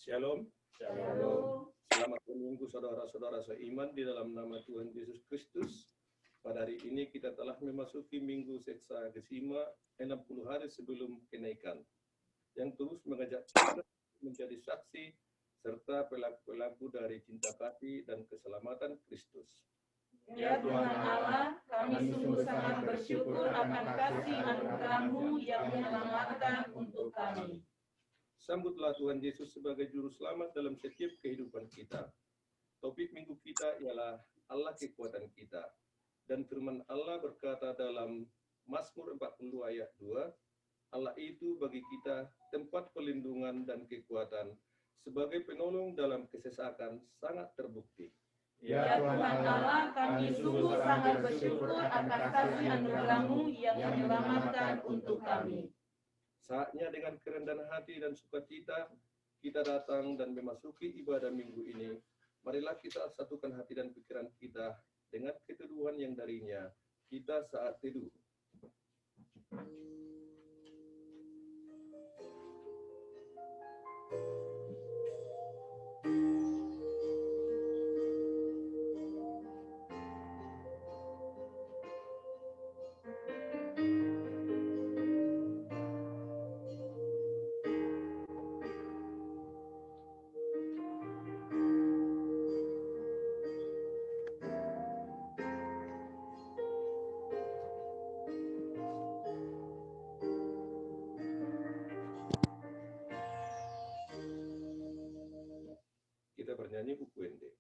Shalom. Shalom. Selamat minggu saudara-saudara seiman di dalam nama Tuhan Yesus Kristus. Pada hari ini kita telah memasuki minggu seksa kesima 60 hari sebelum kenaikan, yang terus mengajak kita menjadi saksi serta pelaku-pelaku dari cinta kasih dan keselamatan Kristus. Ya Tuhan Allah, kami sungguh sangat bersyukur akan kasih anugerah-Mu yang menyelamatkan untuk kami. Sambutlah Tuhan Yesus sebagai juru selamat dalam setiap kehidupan kita. Topik minggu kita ialah Allah kekuatan kita. Dan firman Allah berkata dalam Mazmur 40 ayat 2, Allah itu bagi kita tempat perlindungan dan kekuatan, sebagai penolong dalam kesesakan sangat terbukti. Ya Tuhan Allah, kami sungguh sangat bersyukur akan kasih anugerah-Mu yang menyelamatkan untuk kami. Saatnya dengan kerendahan hati dan sukacita kita datang dan memasuki ibadah minggu ini. Marilah kita satukan hati dan pikiran kita dengan keteduhan yang darinya kita saat teduh. Kita bernyanyi buku ende.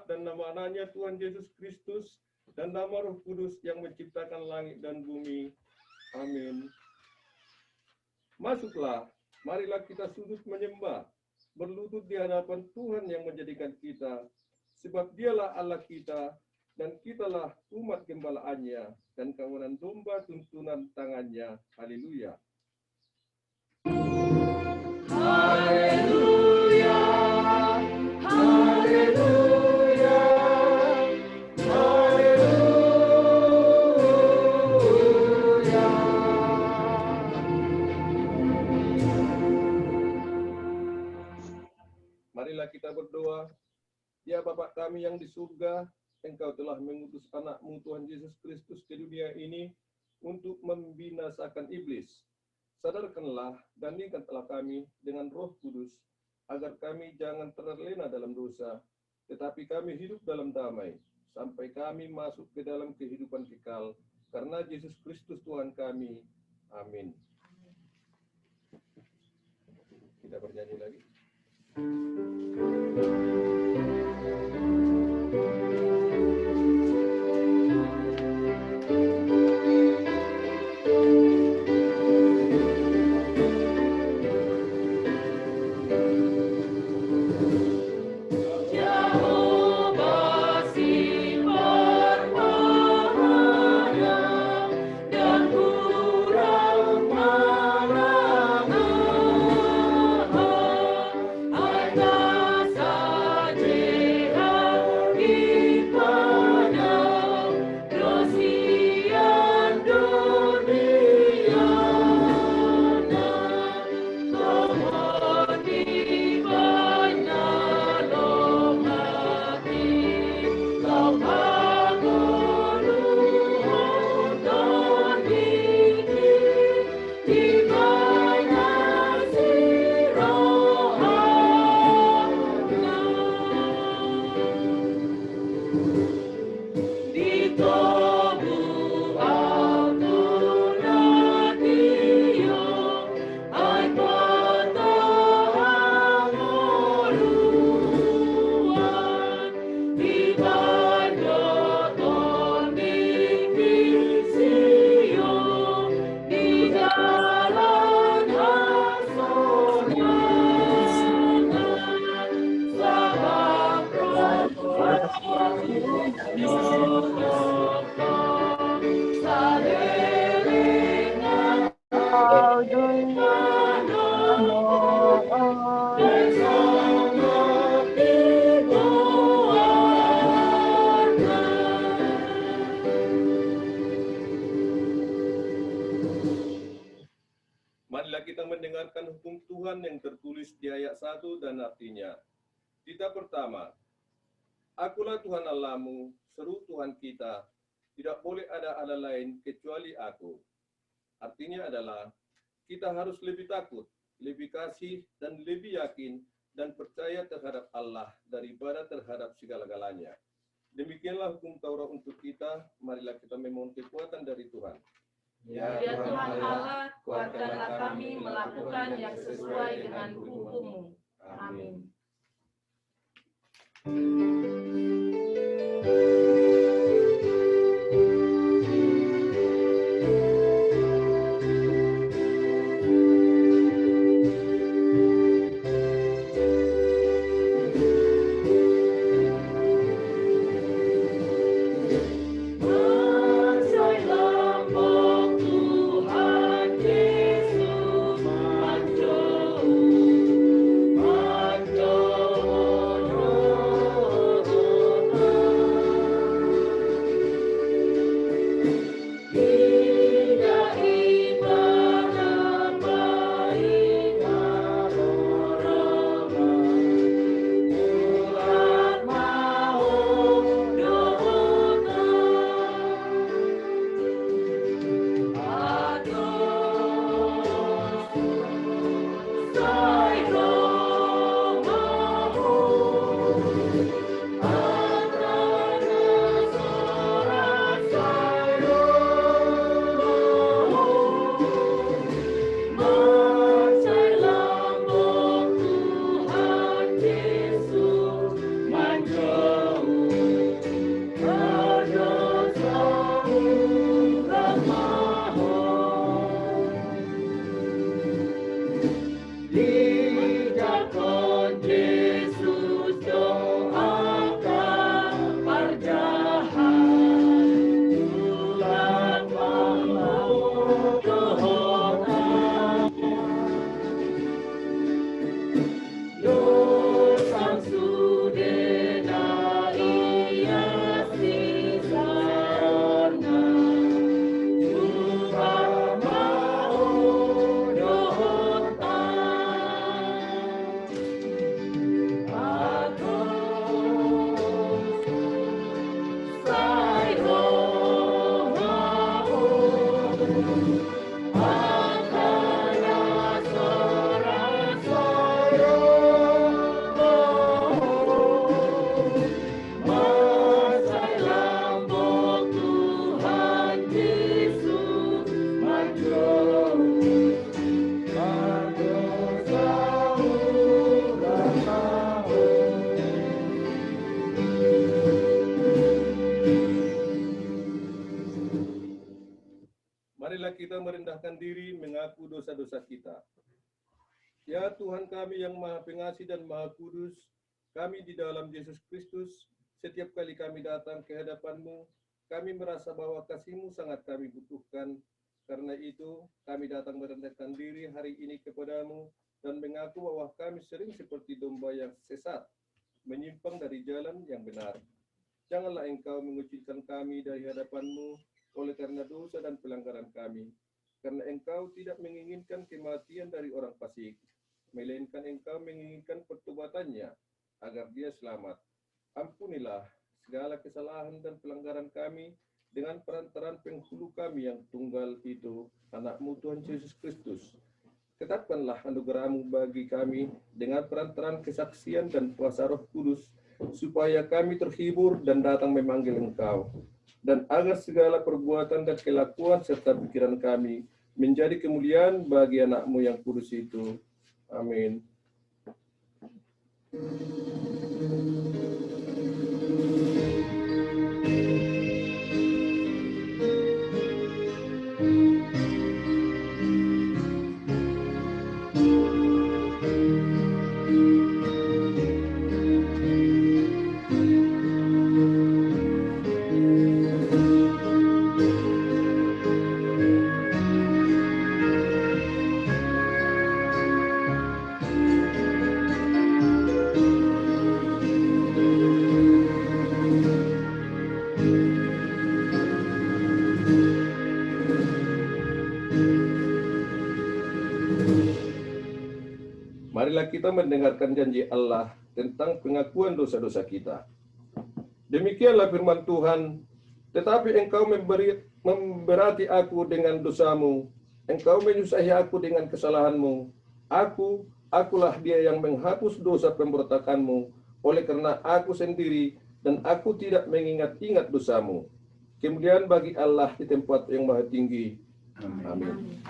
Bapa dan nama anaknya Tuhan Yesus Kristus dan nama Roh Kudus yang menciptakan langit dan bumi. Amin. Masuklah, marilah kita sujud menyembah, berlutut di hadapan Tuhan yang menjadikan kita, sebab Dialah Allah kita, dan kitalah umat gembalaannya, dan kawanan domba tuntunan tangannya. Haleluya. Haleluya, haleluya, haleluya. Marilah kita berdoa. Ya Bapa kami yang di surga, Engkau telah mengutus anak-Mu Tuhan Yesus Kristus ke dunia ini untuk membinasakan iblis. Sadarkanlah dan ingatlah kami dengan Roh Kudus, agar kami jangan terlena dalam dosa, tetapi kami hidup dalam damai, sampai kami masuk ke dalam kehidupan kekal, karena Yesus Kristus Tuhan kami. Amin. Kita bernyanyi lagi. Marilah kita mendengarkan hukum Tuhan yang tertulis di ayat 1 dan artinya. Kita pertama, Akulah Tuhan Allahmu, seru Tuhan kita, tidak boleh ada Allah lain kecuali Aku. Artinya adalah, kita harus lebih takut, lebih kasih, dan lebih yakin, dan percaya terhadap Allah daripada terhadap segala-galanya. Demikianlah hukum Taurat untuk kita, marilah kita memohon kekuatan dari Tuhan. Ya Tuhan Allah, kuatkanlah kami melakukan yang sesuai dengan hukum-Mu. Amin. Manjo, manjo, marilah kita merendahkan diri mengaku dosa-dosa kita. Ya Tuhan kami yang Maha Pengasih dan Maha Kudus, kami di dalam Yesus Kristus, setiap kali kami datang ke hadapan-Mu, kami merasa bahwa kasih-Mu sangat kami butuhkan. Karena itu, kami datang merendahkan diri hari ini kepada-Mu dan mengaku bahwa kami sering seperti domba yang sesat, menyimpang dari jalan yang benar. Janganlah Engkau mengucilkan kami dari hadapan-Mu oleh karena dosa dan pelanggaran kami. Karena Engkau tidak menginginkan kematian dari orang fasik, melainkan Engkau menginginkan pertobatannya agar dia selamat. Ampunilah segala kesalahan dan pelanggaran kami dengan perantaraan penghulu kami yang tunggal itu, anak-Mu Tuhan Yesus Kristus. Tetapkanlah anugerah-Mu bagi kami dengan perantaraan kesaksian dan kuasa Roh Kudus, supaya kami terhibur dan datang memanggil Engkau, dan agar segala perbuatan dan kelakuan serta pikiran kami menjadi kemuliaan bagi anak-Mu yang kudus itu. Amin. Marilah kita mendengarkan janji Allah tentang pengakuan dosa-dosa kita. Demikianlah firman Tuhan, tetapi engkau memberati aku dengan dosamu, engkau menyusahi aku dengan kesalahanmu. Akulah dia yang menghapus dosa pemberontakanmu, oleh karena aku sendiri dan aku tidak mengingat-ingat dosamu. Kemudian bagi Allah di tempat yang maha tinggi. Amin.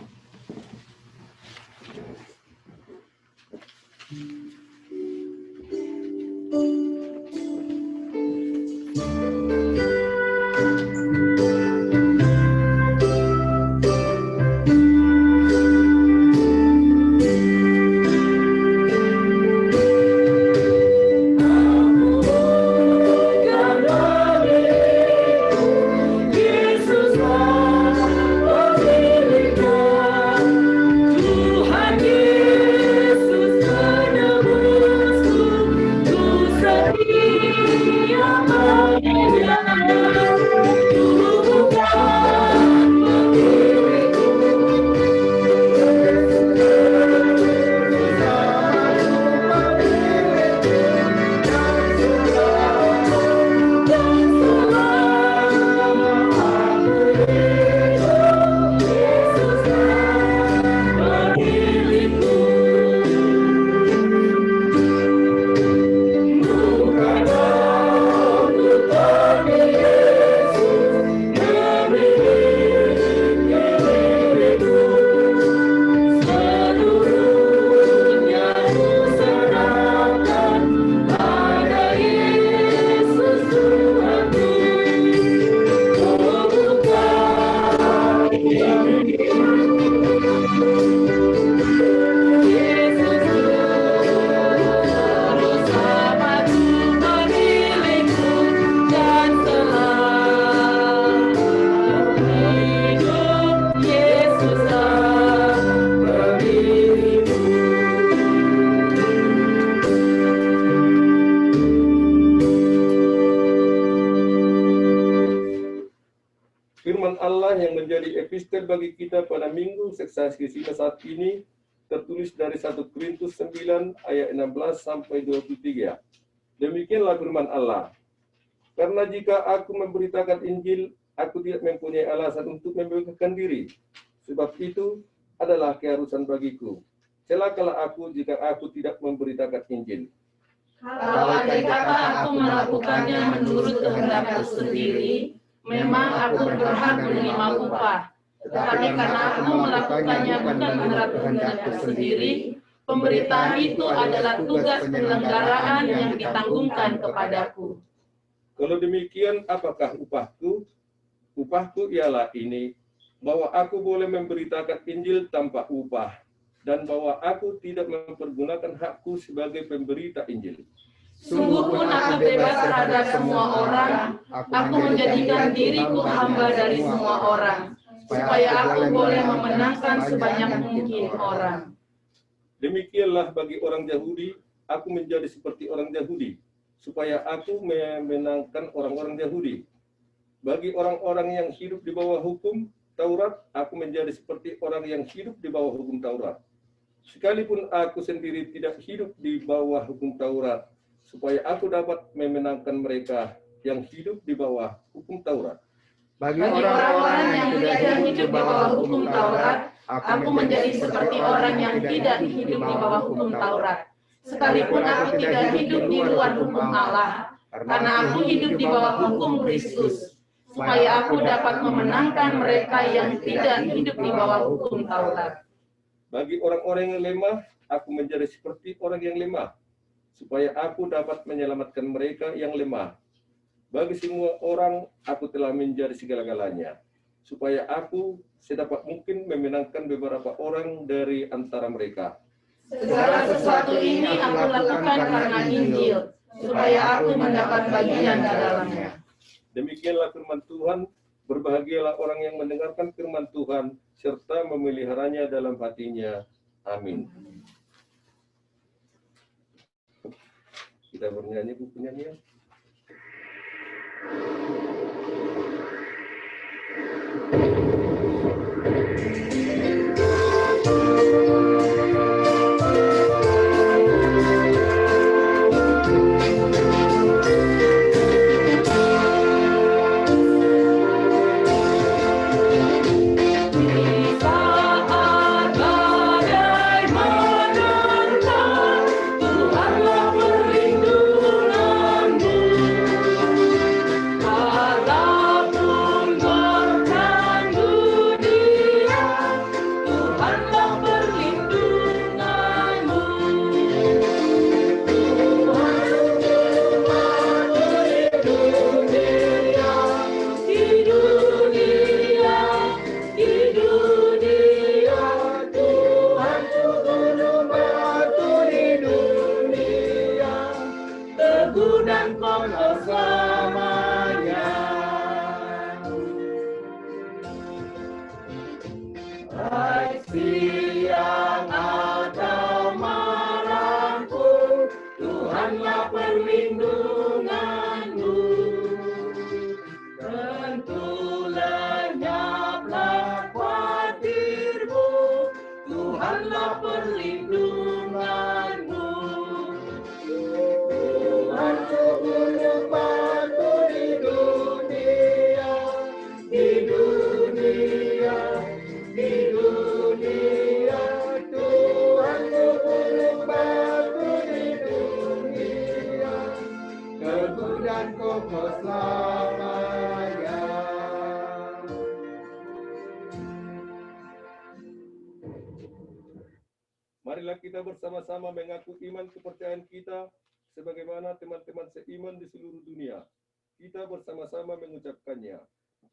Firman Allah yang menjadi epistel bagi kita pada minggu seksasi kita saat ini tertulis dari 1 Korintus 9 ayat 16 sampai 23. Demikianlah firman Allah. Karena jika aku memberitakan Injil, aku tidak mempunyai alasan untuk membanggakan diri. Sebab itu adalah keharusan bagiku. Celakalah aku jika aku tidak memberitakan Injil. Kalau andai kata aku melakukannya menurut kehendakku sendiri, memang aku berhak menerima upah. Tetapi karena aku melakukannya bukan menurut kehendakku sendiri, pemberitaan itu adalah tugas penyelenggaraan yang ditanggungkan kepadaku. Kalau demikian, apakah upahku? Upahku ialah ini, bahwa aku boleh memberitakan Injil tanpa upah, dan bahwa aku tidak mempergunakan hakku sebagai pemberita Injil. Sungguh pun aku bebas terhadap semua orang, aku menjadikan diriku hamba dari semua orang, supaya aku boleh memenangkan sebanyak mungkin orang. Demikianlah bagi orang Yahudi, aku menjadi seperti orang Yahudi, supaya aku memenangkan orang-orang Yahudi. Bagi orang-orang yang hidup di bawah hukum Taurat, aku menjadi seperti orang yang hidup di bawah hukum Taurat. Sekalipun aku sendiri tidak hidup di bawah hukum Taurat, supaya aku dapat memenangkan mereka yang hidup di bawah hukum Taurat. Bagi orang-orang yang tidak hidup di bawah hukum Taurat, aku menjadi seperti orang yang tidak hidup di bawah hukum Taurat. Sekalipun aku tidak hidup di luar hukum Allah, karena aku hidup di bawah hukum Kristus, supaya aku dapat memenangkan mereka yang tidak hidup di bawah hukum Taurat. Bagi orang-orang yang lemah, aku menjadi seperti orang yang lemah, supaya aku dapat menyelamatkan mereka yang lemah. Bagi semua orang, aku telah menjadi segala-galanya, supaya aku sedapat mungkin memenangkan beberapa orang dari antara mereka. Segala sesuatu ini aku lakukan karena Injil, supaya aku mendapat bagian di dalamnya. Demikianlah firman Tuhan, berbahagialah orang yang mendengarkan firman Tuhan, serta memeliharanya dalam hatinya. Amin. Kita bernyanyi buku nyanyian. Marilah kita bersama-sama mengaku iman kepercayaan kita sebagaimana teman-teman seiman di seluruh dunia. Kita bersama-sama mengucapkannya.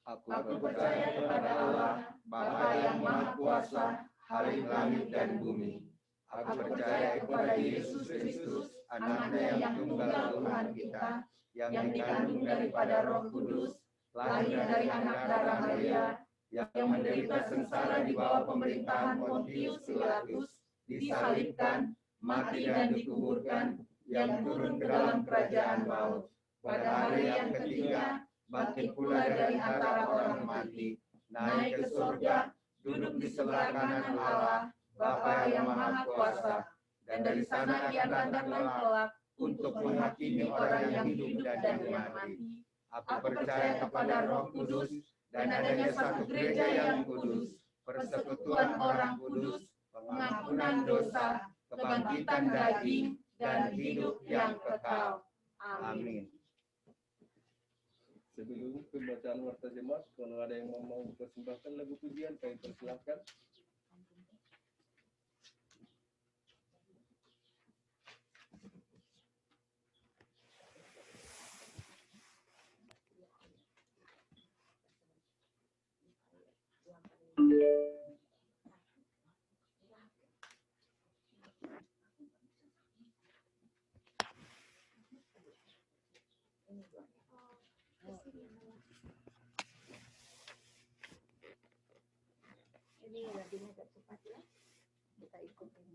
Aku percaya kepada Allah, Bapa yang Maha Kuasa, Hari langit dan bumi. Aku percaya kepada Yesus Kristus, Anaknya yang tunggal Tuhan kita, yang dikandung daripada Roh Kudus, lahir dari anak darah Maria, yang menderita sengsara di bawah pemerintahan Pontius Pilatus, disalibkan, mati dan dikuburkan, yang turun ke dalam kerajaan maut. Pada hari yang ketiga, bangkit pula dari antara orang mati, naik ke surga, duduk di sebelah kanan Allah, Bapa yang Maha Kuasa, dan dari sana Ia akan datang kelak untuk menghakimi orang yang hidup dan yang mati. Aku percaya kepada Roh Kudus dan adanya satu gereja yang kudus, persekutuan orang kudus, pengampunan dosa, kebangkitan daging, dan hidup yang kekal. Amin. Sebelum pembacaan warta jemaat, kalau ada yang mau persembahkan lagu pujian, kami persilahkan. Ini lagunya agak cepat ya. Kita ikutin.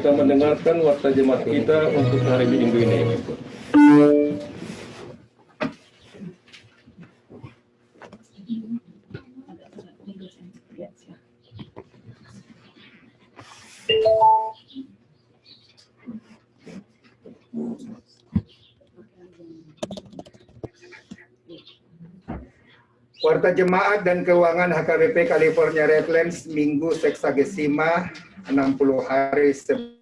kita mendengarkan warta jemaat kita untuk hari Minggu ini. Warta Jemaat dan Keuangan HKBP California Redlands Minggu Seksagesima 60 hari sebelum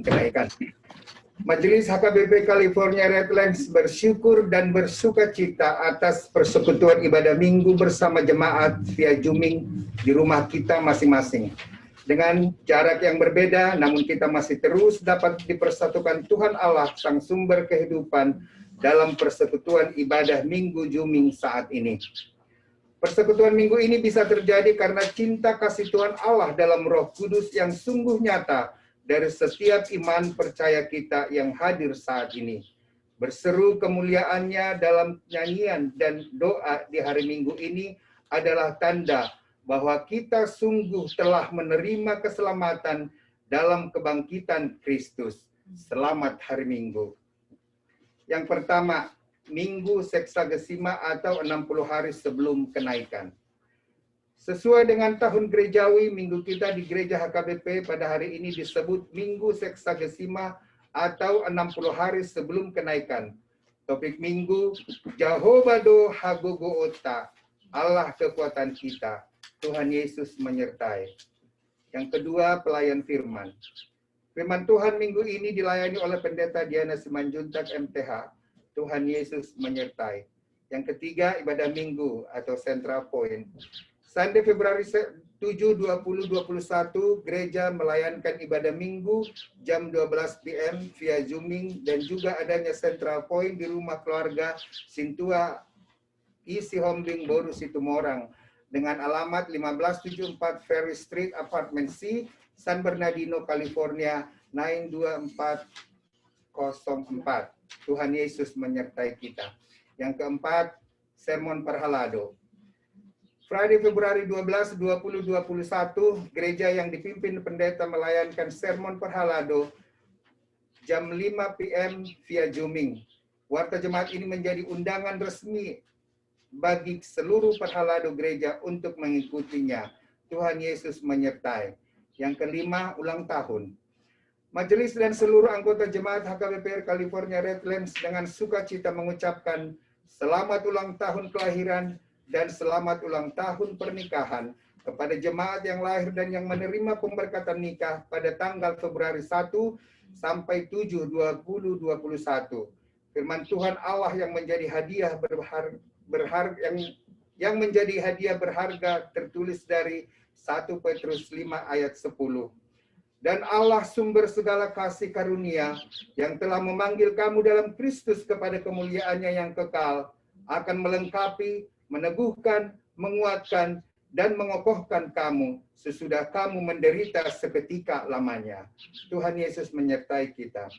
kenaikan. Majelis HKBP California Redlands bersyukur dan bersukacita atas persekutuan ibadah minggu bersama jemaat via Zooming di rumah kita masing-masing. Dengan jarak yang berbeda, namun kita masih terus dapat dipersatukan Tuhan Allah, Sang Sumber Kehidupan, dalam persekutuan ibadah Minggu Zooming saat ini. Persekutuan minggu ini bisa terjadi karena cinta kasih Tuhan Allah dalam Roh Kudus yang sungguh nyata dari setiap iman percaya kita yang hadir saat ini. Berseru kemuliaannya dalam nyanyian dan doa di hari Minggu ini adalah tanda bahwa kita sungguh telah menerima keselamatan dalam kebangkitan Kristus. Selamat hari Minggu. Yang pertama, Minggu Seksagesima atau 60 hari sebelum kenaikan. Sesuai dengan tahun gerejawi, minggu kita di Gereja HKBP pada hari ini disebut Minggu Seksagesima atau 60 hari sebelum kenaikan. Topik minggu, Jehovah Do Hagogo Ota, Allah kekuatan kita. Tuhan Yesus menyertai. Yang kedua, pelayan firman. Firman Tuhan minggu ini dilayani oleh Pendeta Diana Simanjuntak MTH. Tuhan Yesus menyertai. Yang ketiga, ibadah minggu atau Central Point. Sunday Februari 7, 2021, gereja melayanikan ibadah minggu jam 12 PM via Zooming dan juga adanya Central Point di rumah keluarga Sintua Isi Hombing Boru Situmorang dengan alamat 1574 Ferry Street, Apartemen C, San Bernardino, California, 92404. Tuhan Yesus menyertai kita. Yang keempat, Sermon Perhalado. Friday, Februari 12, 2021, gereja yang dipimpin pendeta melayankan Sermon Perhalado jam 5 PM via Zooming. Warta jemaat ini menjadi undangan resmi bagi seluruh perhalado gereja untuk mengikutinya. Tuhan Yesus menyertai. Yang kelima, ulang tahun. Majelis dan seluruh anggota jemaat HKBP California Redlands dengan sukacita mengucapkan selamat ulang tahun kelahiran dan selamat ulang tahun pernikahan kepada jemaat yang lahir dan yang menerima pemberkatan nikah pada tanggal Februari 1 sampai 7, 2021. Firman Tuhan Allah yang menjadi hadiah yang menjadi hadiah berharga tertulis dari 1 Petrus 5 ayat 10. Dan Allah sumber segala kasih karunia yang telah memanggil kamu dalam Kristus kepada kemuliaannya yang kekal akan melengkapi, meneguhkan, menguatkan, dan mengokohkan kamu sesudah kamu menderita seketika lamanya. Tuhan Yesus menyertai kita.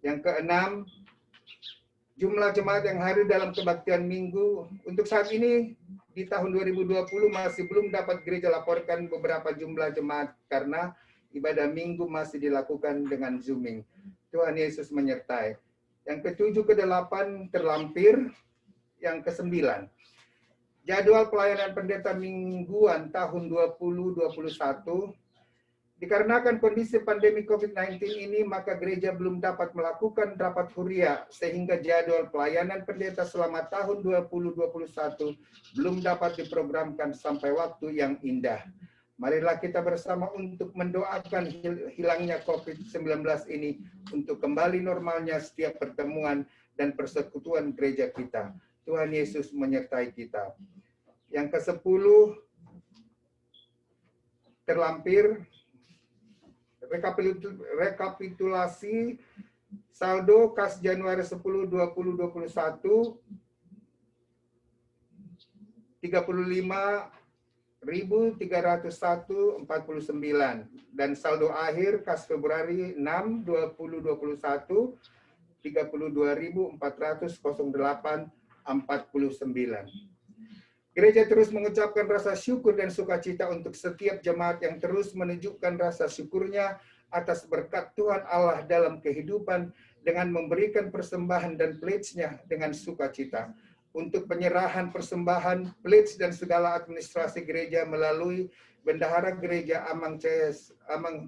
Yang keenam, jumlah jemaat yang hadir dalam kebaktian minggu. Untuk saat ini, di tahun 2020 masih belum dapat gereja laporkan beberapa jumlah jemaat karena ibadah minggu masih dilakukan dengan Zooming. Tuhan Yesus menyertai. Yang ketujuh, ke-8 terlampir. Yang ke-9, jadwal pelayanan pendeta mingguan tahun 2021. Dikarenakan kondisi pandemi COVID-19 ini, maka gereja belum dapat melakukan rapat huria, sehingga jadwal pelayanan pendeta selama tahun 2021 belum dapat diprogramkan sampai waktu yang indah. Marilah kita bersama untuk mendoakan hilangnya COVID-19 ini untuk kembali normalnya setiap pertemuan dan persekutuan gereja kita. Tuhan Yesus menyertai kita. Yang ke-10, terlampir, rekapitulasi saldo kas Januari 10 2021 35.301,49 dan saldo akhir kas Februari 6 2021 32.408,49. Gereja terus mengucapkan rasa syukur dan sukacita untuk setiap jemaat yang terus menunjukkan rasa syukurnya atas berkat Tuhan Allah dalam kehidupan dengan memberikan persembahan dan pledge-nya dengan sukacita. Untuk penyerahan persembahan, pledge dan segala administrasi gereja melalui Bendahara Gereja Amang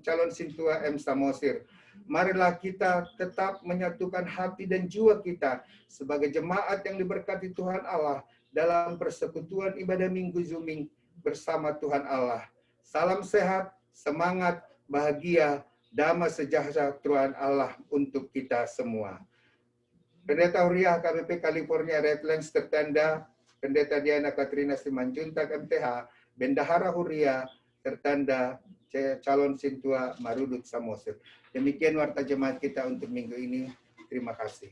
Calon Sintua M. Samosir. Marilah kita tetap menyatukan hati dan jiwa kita sebagai jemaat yang diberkati Tuhan Allah dalam persekutuan ibadah Minggu Zooming bersama Tuhan Allah. Salam sehat, semangat, bahagia, damai sejahtera Tuhan Allah untuk kita semua. Pendeta Huriah KBP California Redlands tertanda Pendeta Diana Katrina Simanjuntak MTH, Bendahara Huriah tertanda Calon Sintua Marudut Samosir. Demikian warta jemaat kita untuk minggu ini. Terima kasih.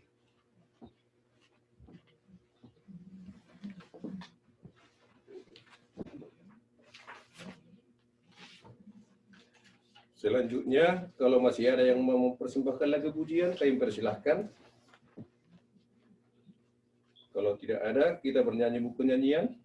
Selanjutnya, kalau masih ada yang mau mempersembahkan lagu pujian, kami persilahkan. Kalau tidak ada, kita bernyanyi buku nyanyian.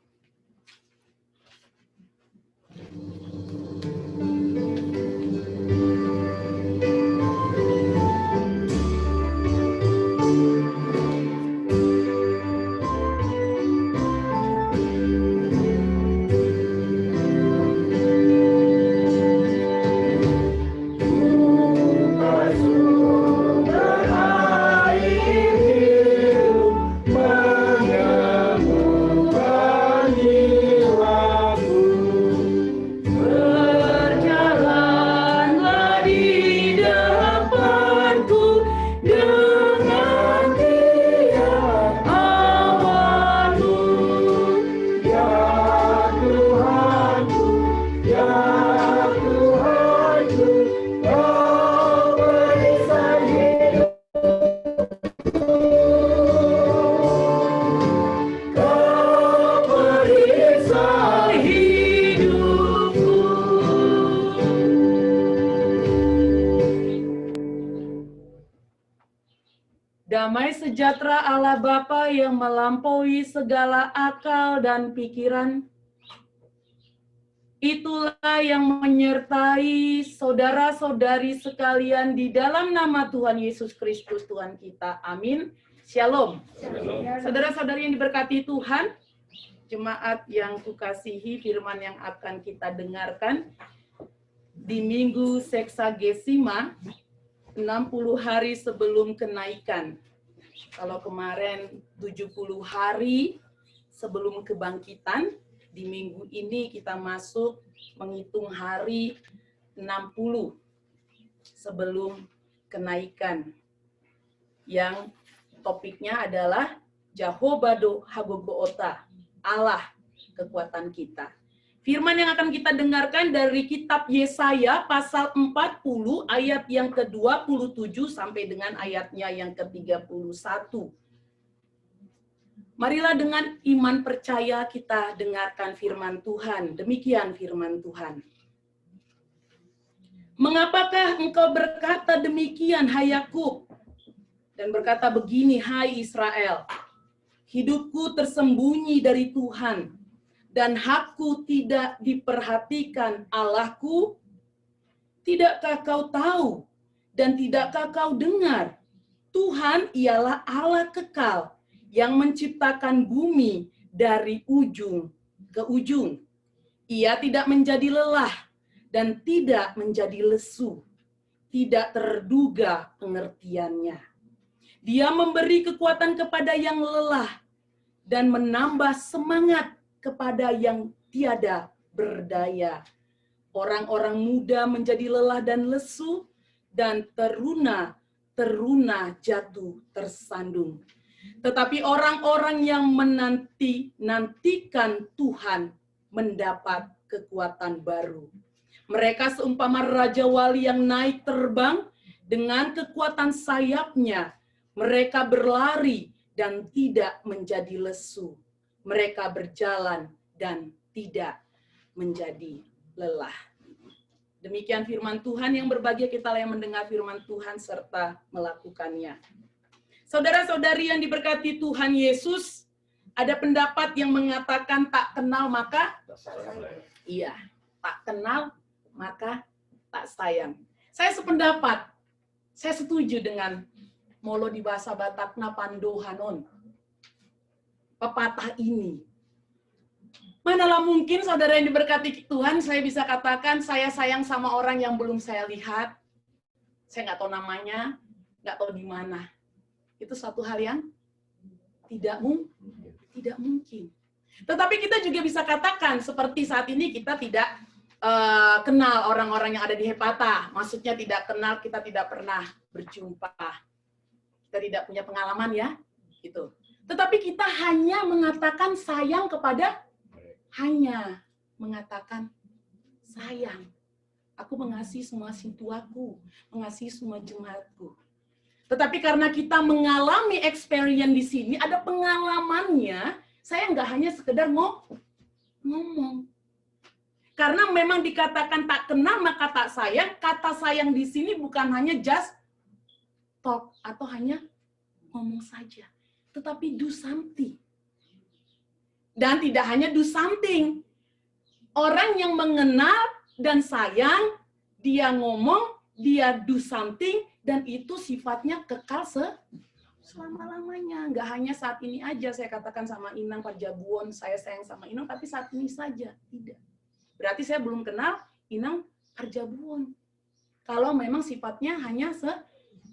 Damai sejahtera Allah Bapa yang melampaui segala akal dan pikiran, itulah yang menyertai saudara-saudari sekalian di dalam nama Tuhan Yesus Kristus Tuhan kita. Amin. Shalom. Saudara-saudari yang diberkati Tuhan, jemaat yang kukasihi, firman yang akan kita dengarkan di Minggu Seksagesima, 60 hari sebelum kenaikan. Kalau kemarin 70 hari sebelum kebangkitan, di minggu ini kita masuk menghitung hari 60 sebelum kenaikan. Yang topiknya adalah Jahobado Hagogoota, Allah kekuatan kita. Firman yang akan kita dengarkan dari kitab Yesaya pasal 40 ayat yang ke-27 sampai dengan ayatnya yang ke-31. Marilah dengan iman percaya kita dengarkan firman Tuhan. Demikian firman Tuhan. Mengapakah engkau berkata demikian, hai Yakub? Dan berkata begini, hai Israel. Hidupku tersembunyi dari Tuhan, dan hakku tidak diperhatikan Allahku. Tidakkah kau tahu dan tidakkah kau dengar? Tuhan ialah Allah kekal yang menciptakan bumi dari ujung ke ujung. Ia tidak menjadi lelah dan tidak menjadi lesu. Tidak terduga pengertiannya. Dia memberi kekuatan kepada yang lelah dan menambah semangat kepada yang tiada berdaya. Orang-orang muda menjadi lelah dan lesu, dan teruna jatuh tersandung. Tetapi orang-orang yang nantikan Tuhan mendapat kekuatan baru. Mereka seumpama Raja Wali yang naik terbang dengan kekuatan sayapnya. Mereka berlari dan tidak menjadi lesu. Mereka berjalan dan tidak menjadi lelah. Demikian firman Tuhan. Yang berbahagia kita yang mendengar firman Tuhan serta melakukannya. Saudara-saudari yang diberkati Tuhan Yesus, ada pendapat yang mengatakan tak kenal maka iya, tak kenal maka tak sayang. Saya sependapat, saya setuju dengan molo di bahasa Batakna pandohanon. Pepatah ini. Manalah mungkin saudara yang diberkati Tuhan, saya bisa katakan saya sayang sama orang yang belum saya lihat. Saya nggak tahu namanya, nggak tahu di mana. Itu satu hal yang tidak mungkin. Tetapi kita juga bisa katakan, seperti saat ini kita tidak kenal orang-orang yang ada di Hepata. Maksudnya tidak kenal, kita tidak pernah berjumpa. Kita tidak punya pengalaman ya, gitu. Tetapi kita hanya mengatakan sayang kepada, hanya mengatakan sayang. Aku mengasihi semua sintuaku, mengasihi semua jemaatku. Tetapi karena kita mengalami experience di sini, ada pengalamannya, saya nggak hanya sekedar ngomong. Karena memang dikatakan tak kenal maka tak sayang, kata sayang di sini bukan hanya just talk atau hanya ngomong saja, tetapi do something. Dan tidak hanya do something. Orang yang mengenal dan sayang, dia ngomong, dia do something, dan itu sifatnya kekal selama-lamanya. Nggak hanya saat ini aja saya katakan sama Inang Parjabuon, saya sayang sama Inang, tapi saat ini saja. Tidak. Berarti saya belum kenal Inang Parjabuon. Kalau memang sifatnya hanya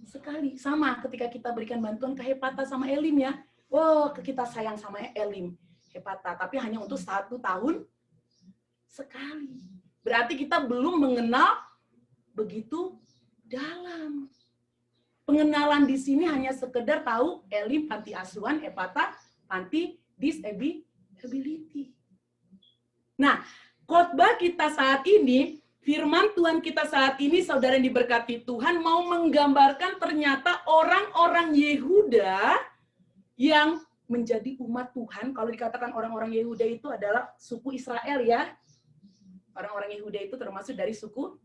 sekali. Sama ketika kita berikan bantuan ke Hepata sama Elim ya. Oh, kita sayang sama Elim, Hepata. Tapi hanya untuk 1 tahun sekali. Berarti kita belum mengenal begitu dalam. Pengenalan di sini hanya sekedar tahu Elim panti asuhan, Hepata panti disability. Nah, khotbah kita saat ini, firman Tuhan kita saat ini, saudara yang diberkati Tuhan, mau menggambarkan ternyata orang-orang Yehuda yang menjadi umat Tuhan. Kalau dikatakan orang-orang Yehuda itu adalah suku Israel ya. Orang-orang Yehuda itu termasuk dari suku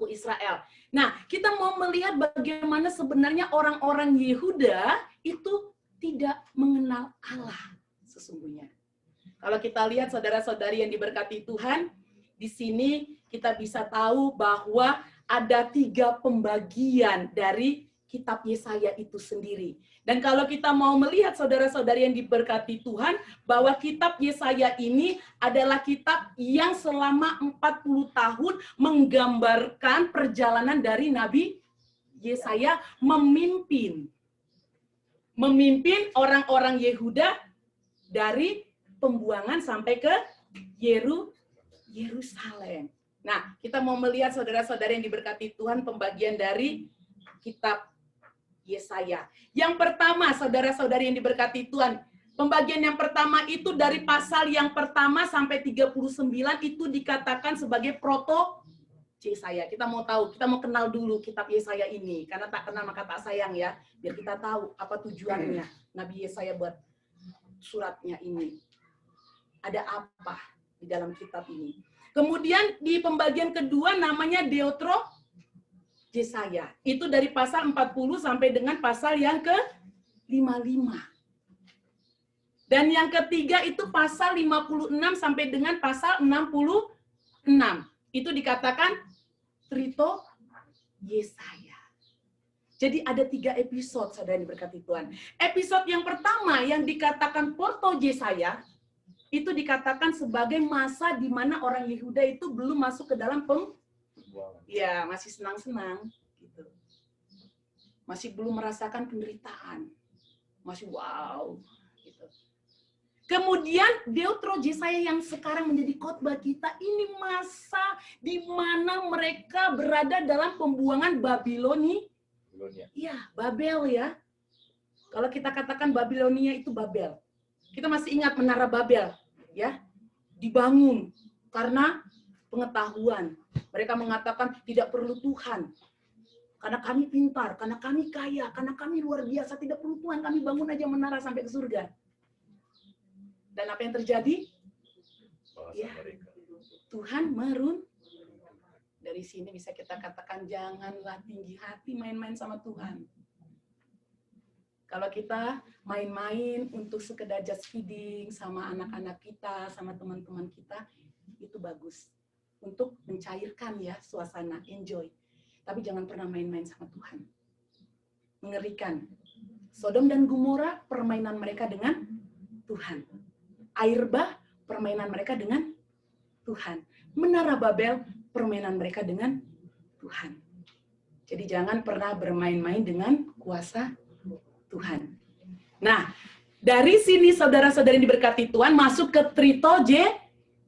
Israel. Nah, kita mau melihat bagaimana sebenarnya orang-orang Yehuda itu tidak mengenal Allah sesungguhnya. Kalau kita lihat saudara-saudari yang diberkati Tuhan, di sini kita bisa tahu bahwa ada 3 pembagian dari kitab Yesaya itu sendiri. Dan kalau kita mau melihat saudara-saudari yang diberkati Tuhan, bahwa kitab Yesaya ini adalah kitab yang selama 40 tahun menggambarkan perjalanan dari Nabi Yesaya memimpin orang-orang Yehuda dari pembuangan sampai ke Yerusalem. Nah, kita mau melihat saudara-saudari yang diberkati Tuhan pembagian dari kitab Yesaya. Yang pertama, saudara-saudari yang diberkati Tuhan, pembagian yang pertama itu dari pasal yang pertama sampai 39 itu dikatakan sebagai proto Yesaya. Kita mau tahu, kita mau kenal dulu kitab Yesaya ini, karena tak kenal maka tak sayang ya, biar kita tahu apa tujuannya Nabi Yesaya buat suratnya ini. Ada apa di dalam kitab ini. Kemudian di pembagian kedua namanya Deutero Yesaya. Itu dari pasal 40 sampai dengan pasal yang ke-55. Dan yang ketiga itu pasal 56 sampai dengan pasal 66. Itu dikatakan Trito Yesaya. Jadi ada 3 episode, saudara yang diberkati Tuhan. Episode yang pertama yang dikatakan Porto Yesaya, itu dikatakan sebagai masa di mana orang Yehuda itu belum masuk ke dalam ya, masih senang-senang gitu. Masih belum merasakan penderitaan. Masih wow gitu. Kemudian Deutero Yesaya yang sekarang menjadi khotbah kita, ini masa di mana mereka berada dalam pembuangan Babilonia. Iya, Babel ya. Kalau kita katakan Babilonia itu Babel. Kita masih ingat menara Babel ya. Dibangun karena pengetahuan. Mereka mengatakan tidak perlu Tuhan. Karena kami pintar, karena kami kaya, karena kami luar biasa, tidak perlu Tuhan, kami bangun aja menara sampai ke surga. Dan apa yang terjadi? Ya, Tuhan dari sini bisa kita katakan janganlah tinggi hati main-main sama Tuhan. Kalau kita main-main untuk sekedar just feeding sama anak-anak kita, sama teman-teman kita, itu bagus. Untuk mencairkan ya suasana, enjoy. Tapi jangan pernah main-main sama Tuhan. Mengerikan. Sodom dan Gomora, permainan mereka dengan Tuhan. Air bah, permainan mereka dengan Tuhan. Menara Babel, permainan mereka dengan Tuhan. Jadi jangan pernah bermain-main dengan kuasa Tuhan. Nah, dari sini saudara-saudari yang diberkati Tuhan masuk ke Trito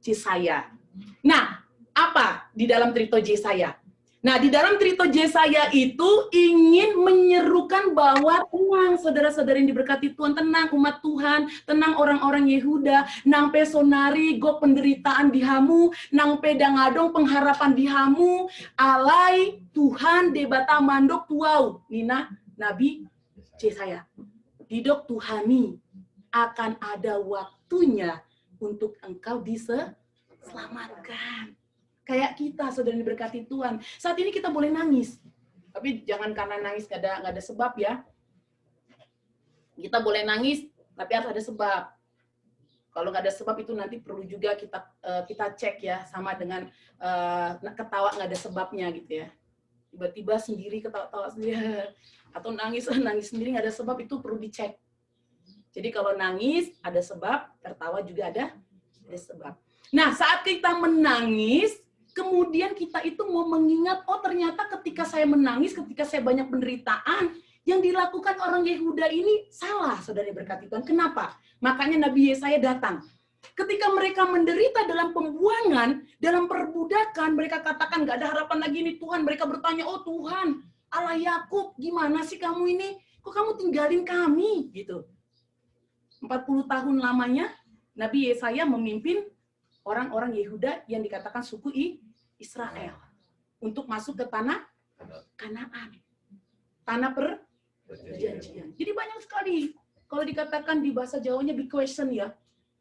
Jesaya. Nah, apa di dalam Trito Jesaya? Nah, di dalam Trito Jesaya itu ingin menyerukan bahwa tenang saudara-saudari yang diberkati Tuhan, tenang umat Tuhan, tenang orang-orang Yehuda, nang pesonari gok penderitaan dihamu, nang pedangadong pengharapan dihamu, alai Tuhan debata mandok tuau, nina Nabi Jesaya. Didok Tuhani akan ada waktunya untuk engkau diselamatkan. Kayak kita, saudara diberkati Tuhan. Saat ini kita boleh nangis. Tapi jangan karena nangis nggak ada sebab ya. Kita boleh nangis, tapi harus ada sebab. Kalau nggak ada sebab itu nanti perlu juga kita cek ya. Sama dengan ketawa nggak ada sebabnya gitu ya. Tiba-tiba sendiri ketawa-tawa sendiri. Atau nangis sendiri nggak ada sebab, itu perlu dicek. Jadi kalau nangis ada sebab, tertawa juga ada sebab. Nah, saat kita menangis, kemudian kita itu mau mengingat, oh ternyata ketika saya menangis, ketika saya banyak penderitaan, yang dilakukan orang Yehuda ini salah, saudara berkati Tuhan. Kenapa? Makanya Nabi Yesaya datang. Ketika mereka menderita dalam pembuangan, dalam perbudakan, mereka katakan nggak ada harapan lagi nih Tuhan. Mereka bertanya, oh Tuhan, Allah Yakub, gimana sih kamu ini? Kok kamu tinggalin kami? Gitu. 40 tahun lamanya, Nabi Yesaya memimpin orang-orang Yehuda yang dikatakan suku Israel untuk masuk ke tanah Kanaan, tanah perjanjian. Jadi banyak sekali. Kalau dikatakan di bahasa Jawanya big question ya,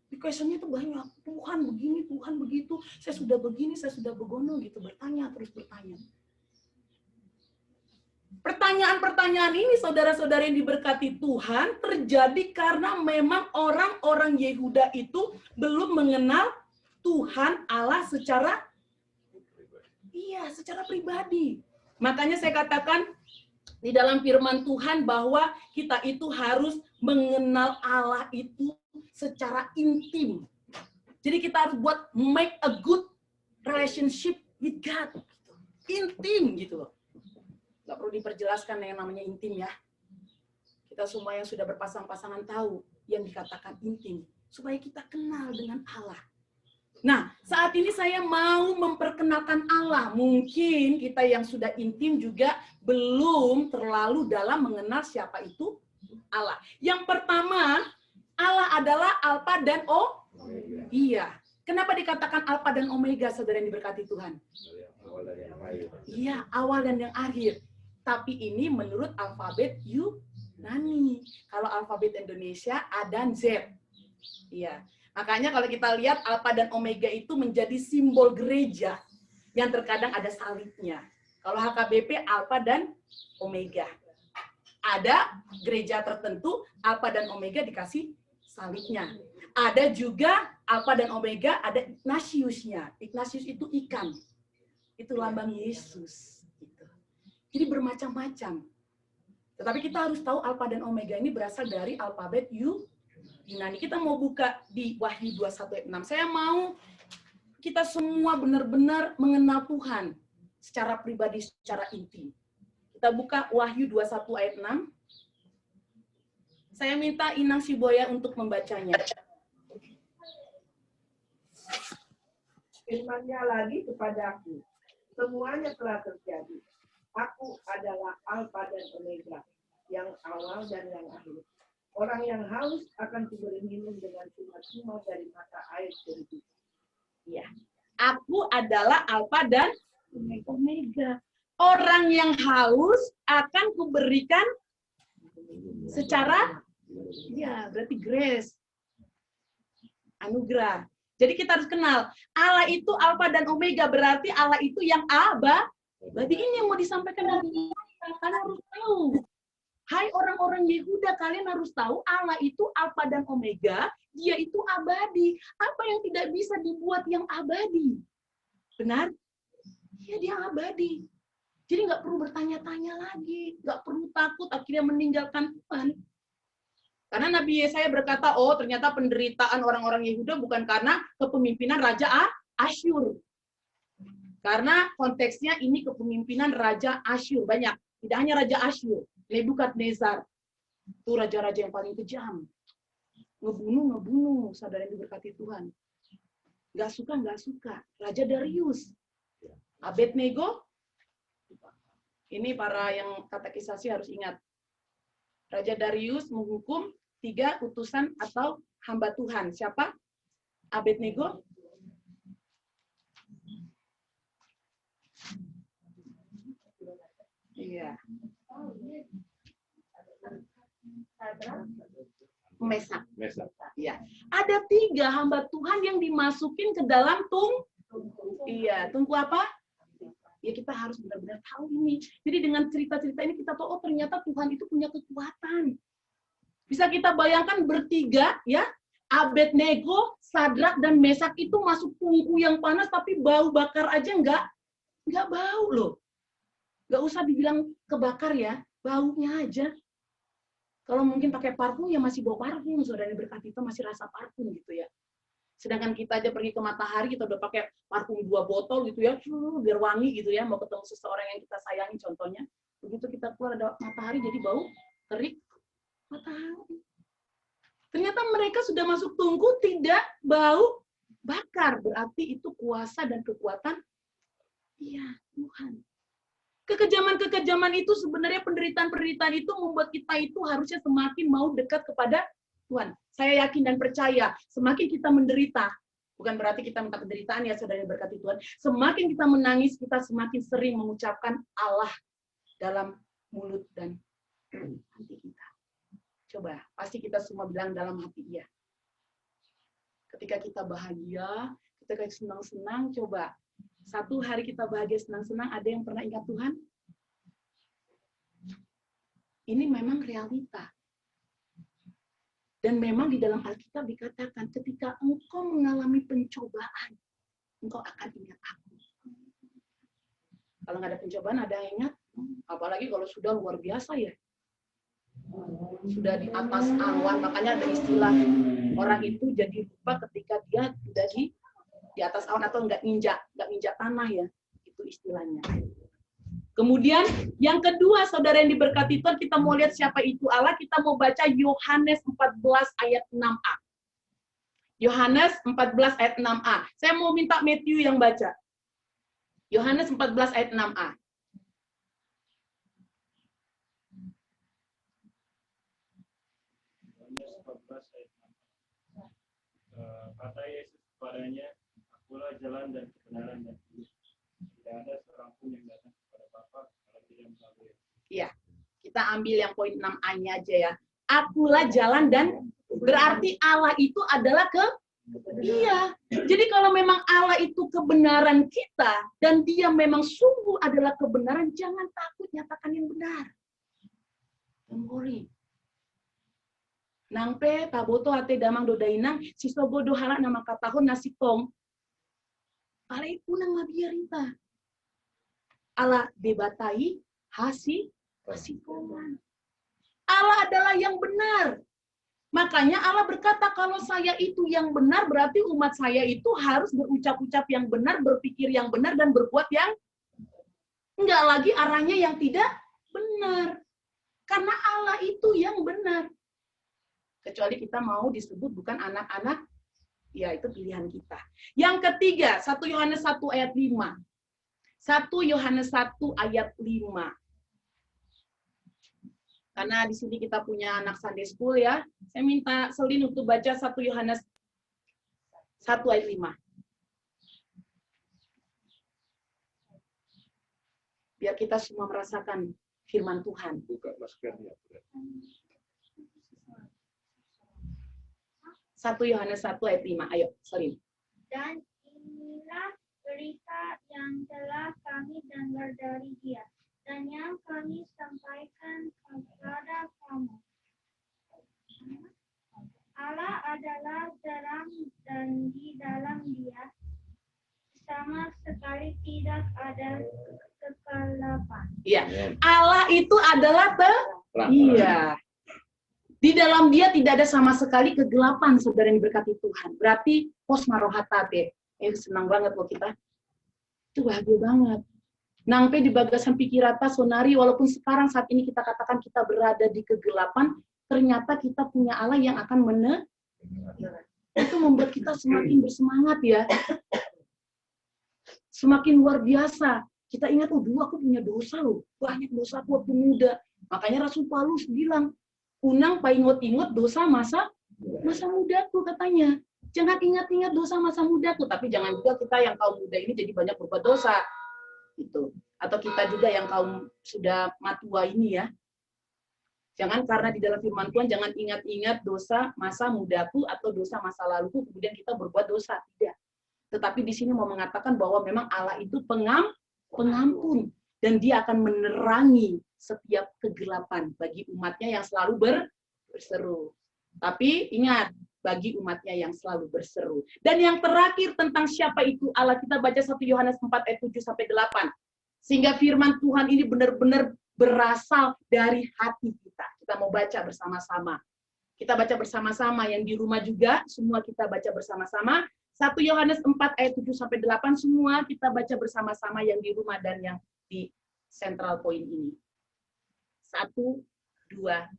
big questionnya itu banyak. Tuhan begini, Tuhan begitu. Saya sudah begini, saya sudah begono gitu. Bertanya terus bertanya. Pertanyaan-pertanyaan ini saudara-saudara yang diberkati Tuhan terjadi karena memang orang-orang Yehuda itu belum mengenal Tuhan Allah secara pribadi. Makanya saya katakan di dalam firman Tuhan bahwa kita itu harus mengenal Allah itu secara intim. Jadi kita harus buat make a good relationship with God. Intim gitu loh. Gak perlu diperjelaskan yang namanya intim ya. Kita semua yang sudah berpasang-pasangan tahu yang dikatakan intim. Supaya kita kenal dengan Allah. Nah, saat ini saya mau memperkenalkan Allah. Mungkin kita yang sudah intim juga belum terlalu dalam mengenal siapa itu Allah. Yang pertama, Allah adalah Alfa dan Omega. Iya. Kenapa dikatakan Alfa dan Omega, saudara yang diberkati Tuhan? Iya, awal dan yang akhir. Tapi ini menurut alfabet Yunani. Kalau alfabet Indonesia A dan Z. Iya. Makanya kalau kita lihat Alfa dan Omega itu menjadi simbol gereja yang terkadang ada salibnya. Kalau HKBP Alfa dan Omega. Ada gereja tertentu Alfa dan Omega dikasih salibnya. Ada juga Alfa dan Omega ada Ignatiusnya. Ignatius itu ikan. Itu lambang Yesus. Jadi bermacam-macam. Tetapi kita harus tahu Alfa dan Omega ini berasal dari alfabet Yunani. Kita mau buka di Wahyu 21 ayat 6. Saya mau kita semua benar-benar mengenal Tuhan secara pribadi, secara intim. Kita buka Wahyu 21 ayat 6. Saya minta Inang Siboya untuk membacanya. Firman-Nya lagi kepadaku, semuanya telah terjadi. Aku adalah Alfa dan Omega, yang awal dan yang akhir. Orang yang haus akan kuberi minum dengan cuma-cuma dari mata air jernih. Ya, aku adalah Alfa dan Omega. Orang yang haus akan kuberikan secara, ya berarti grace, anugerah. Jadi kita harus kenal, Allah itu Alfa dan Omega, berarti Allah itu yang abadi. Ini yang mau disampaikan Nabi. Kalian harus tahu. Hai orang-orang Yehuda, kalian harus tahu Allah itu Alfa dan Omega, dia itu abadi. Apa yang tidak bisa dibuat yang abadi? Benar? Ya, dia abadi. Jadi nggak perlu bertanya-tanya lagi, nggak perlu takut akhirnya meninggalkan Tuhan. Karena Nabi Yesaya berkata, oh ternyata penderitaan orang-orang Yehuda bukan karena kepemimpinan Raja Asyur. Karena konteksnya ini kepemimpinan Raja Asyur. Banyak, tidak hanya Raja Asyur. Nebukadnezar, itu raja-raja yang paling kejam. Ngebunuh, saudara yang diberkati Tuhan. Nggak suka. Raja Darius, Abednego, ini para yang katekisasi harus ingat. Raja Darius menghukum 3 utusan atau hamba Tuhan. Siapa? Abednego. Iya. Mesak. Iya. Ada 3 hamba Tuhan yang dimasukin ke dalam tungku apa? Ya kita harus benar-benar tahu ini. Jadi dengan cerita-cerita ini kita tahu, oh ternyata Tuhan itu punya kekuatan. Bisa kita bayangkan bertiga ya, Abednego, Sadrak, dan Mesak itu masuk tungku yang panas tapi bau bakar aja nggak bau loh. Nggak usah dibilang kebakar ya, baunya aja. Kalau mungkin pakai parfum ya masih bau parfum, saudara yang berkati itu masih rasa parfum gitu ya. Sedangkan kita aja pergi ke matahari, kita udah pakai parfum 2 botol gitu ya, biar wangi gitu ya, mau ketemu seseorang yang kita sayangi contohnya. Begitu kita keluar ada matahari jadi bau terik matahari. Ternyata mereka sudah masuk tungku tidak bau bakar, berarti itu kuasa dan kekuatan iya Tuhan. Kekejaman-kekejaman itu sebenarnya penderitaan-penderitaan itu membuat kita itu harusnya semakin mau dekat kepada Tuhan. Saya yakin dan percaya, semakin kita menderita, bukan berarti kita minta penderitaan ya saudara yang berkati Tuhan, semakin kita menangis, kita semakin sering mengucapkan Allah dalam mulut dan hati kita. Coba, pasti kita semua bilang dalam hati iya. Ketika kita bahagia, ketika senang-senang, coba. Satu hari kita bahagia, senang-senang, ada yang pernah ingat Tuhan? Ini memang realita. Dan memang di dalam Alkitab dikatakan, ketika engkau mengalami pencobaan, engkau akan ingat aku. Kalau nggak ada pencobaan, ada yang ingat? Apalagi kalau sudah luar biasa ya. Sudah di atas awan, makanya ada istilah orang itu jadi lupa ketika dia sudah di atas awan atau nggak nginjak tanah ya. Itu istilahnya. Kemudian yang kedua, saudara yang diberkati Tuhan, kita mau lihat siapa itu Allah, kita mau baca Yohanes 14 ayat 6a. Yohanes 14 ayat 6a. Saya mau minta Matthew yang baca. Yohanes 14 ayat 6a. Yohanes 14 ayat 6a. Kata Yesus kepadanya, akulah jalan dan kebenaran dan hidup. Tidak ada seorang pun yang datang kepada Bapa kalau tidak melalui. Iya, kita ambil yang poin 6a-nya aja ya. Akulah jalan dan berarti Allah itu adalah iya. Jadi kalau memang Allah itu kebenaran kita dan dia memang sungguh adalah kebenaran, jangan takut nyatakan yang benar. Don't worry. Nangpe taboto ate damang dodainang sisogo dohala nama katahon nasitong. Alai punang mabiarita. Allah bebatai hasikongan. Allah adalah yang benar. Makanya Allah berkata, kalau saya itu yang benar, berarti umat saya itu harus berucap-ucap yang benar, berpikir yang benar, dan berbuat yang enggak lagi arahnya yang tidak benar. Karena Allah itu yang benar. Kecuali kita mau disebut bukan anak-anak, ya itu pilihan kita. Yang ketiga, 1 Yohanes 1 ayat 5. 1 Yohanes 1 ayat 5. Karena di sini kita punya anak Sunday School ya. Saya minta Selin untuk baca 1 Yohanes 1 ayat 5. Biar kita semua merasakan firman Tuhan. Buka maskernya. 1 Yohanes 1 ayat 5. Ayo, Selin. Dan inilah berita yang telah kami dengar dari Dia, dan yang kami sampaikan kepada kamu. Allah adalah terang dan di dalam Dia sama sekali tidak ada kegelapan. Allah itu adalah iya. Di dalam dia tidak ada sama sekali kegelapan, saudara yang diberkati Tuhan. Berarti pos marohatate. Senang banget loh kita. Itu bahagia banget. Nangpe di bagasan pikirata sonari, walaupun sekarang saat ini kita katakan kita berada di kegelapan, ternyata kita punya Allah yang akan itu membuat kita semakin bersemangat ya. Semakin luar biasa. Kita ingat, dulu aku punya dosa loh. Banyak dosa aku waktu muda. Makanya Rasul Paulus bilang, unang paingot-ingot dosa masa mudaku katanya. Jangan ingat-ingat dosa masa mudaku, tapi jangan juga kita yang kaum muda ini jadi banyak berbuat dosa. Gitu. Atau kita juga yang kaum sudah matua ini ya. Jangan karena di dalam firman Tuhan jangan ingat-ingat dosa masa mudaku atau dosa masa laluku kemudian kita berbuat dosa. Tidak. Tetapi di sini mau mengatakan bahwa memang Allah itu pengampun dan dia akan menerangi setiap kegelapan bagi umatnya yang selalu berseru. Tapi ingat, bagi umatnya yang selalu berseru. Dan yang terakhir tentang siapa itu Allah, kita baca 1 Yohanes 4 ayat 7-8. Sehingga firman Tuhan ini benar-benar berasal dari hati kita. Kita mau baca bersama-sama. Kita baca bersama-sama, yang di rumah juga, semua kita baca bersama-sama. 1 Yohanes 4 ayat 7-8, semua kita baca bersama-sama yang di rumah dan yang di central point ini. 1, 2,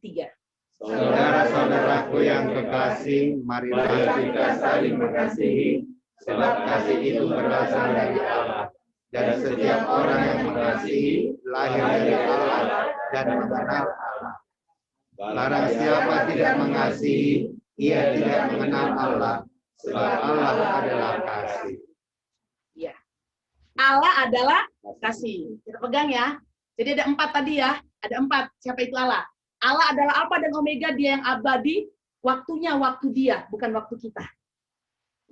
3. Saudara-saudaraku yang kekasih, marilah kita saling mengasihi, sebab kasih itu berasal dari Allah. Dan setiap orang yang mengasihi, lahir dari Allah dan mengenal Allah. Barang siapa tidak mengasihi, ia tidak mengenal Allah, sebab Allah adalah kasih. Ya. Allah adalah kasih. Kita pegang ya. Jadi ada 4 tadi ya. Ada 4. Siapa itu Allah? Allah adalah Alfa dan Omega, dia yang abadi. Waktunya waktu dia, bukan waktu kita.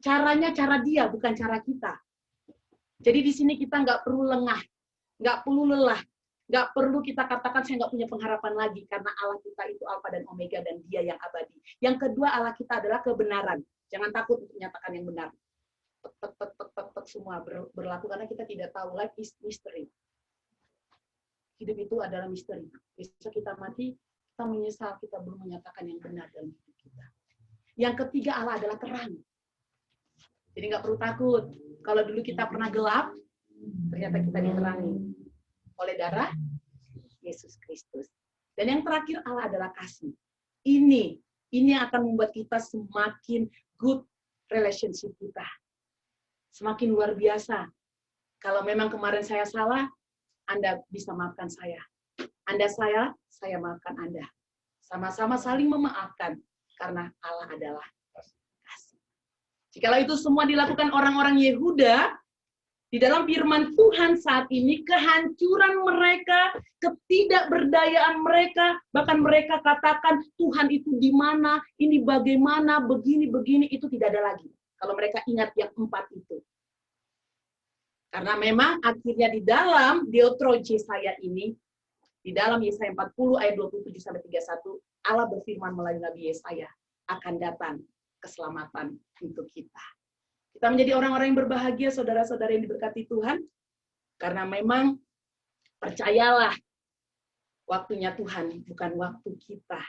Caranya cara dia, bukan cara kita. Jadi di sini kita nggak perlu lengah, nggak perlu lelah, nggak perlu kita katakan saya nggak punya pengharapan lagi, karena Allah kita itu Alfa dan Omega dan dia yang abadi. Yang kedua, Allah kita adalah kebenaran. Jangan takut untuk menyatakan yang benar. Semua berlaku karena kita tidak tahu. Life is mystery. Hidup itu adalah misteri. Besok kita mati, kita menyesal kita belum menyatakan yang benar dalam hidup kita. Yang ketiga, Allah adalah terang. Jadi nggak perlu takut. Kalau dulu kita pernah gelap, ternyata kita diterangi oleh darah Yesus Kristus. Dan yang terakhir, Allah adalah kasih. Ini yang akan membuat kita semakin good relationship kita. Semakin luar biasa. Kalau memang kemarin saya salah, Anda bisa maafkan saya. Anda saya maafkan Anda. Sama-sama saling memaafkan, karena Allah adalah kasih. Jikalau itu semua dilakukan orang-orang Yehuda, di dalam firman Tuhan saat ini, kehancuran mereka, ketidakberdayaan mereka, bahkan mereka katakan, Tuhan itu di mana, ini bagaimana, begini, itu tidak ada lagi. Kalau mereka ingat yang 4 itu. Karena memang akhirnya di dalam Deutero Yesaya ini, di dalam Yesaya 40 ayat 27-31, Allah berfirman melalui Nabi Yesaya, akan datang keselamatan untuk kita. Kita menjadi orang-orang yang berbahagia, saudara-saudara yang diberkati Tuhan, karena memang percayalah, waktunya Tuhan, bukan waktu kita.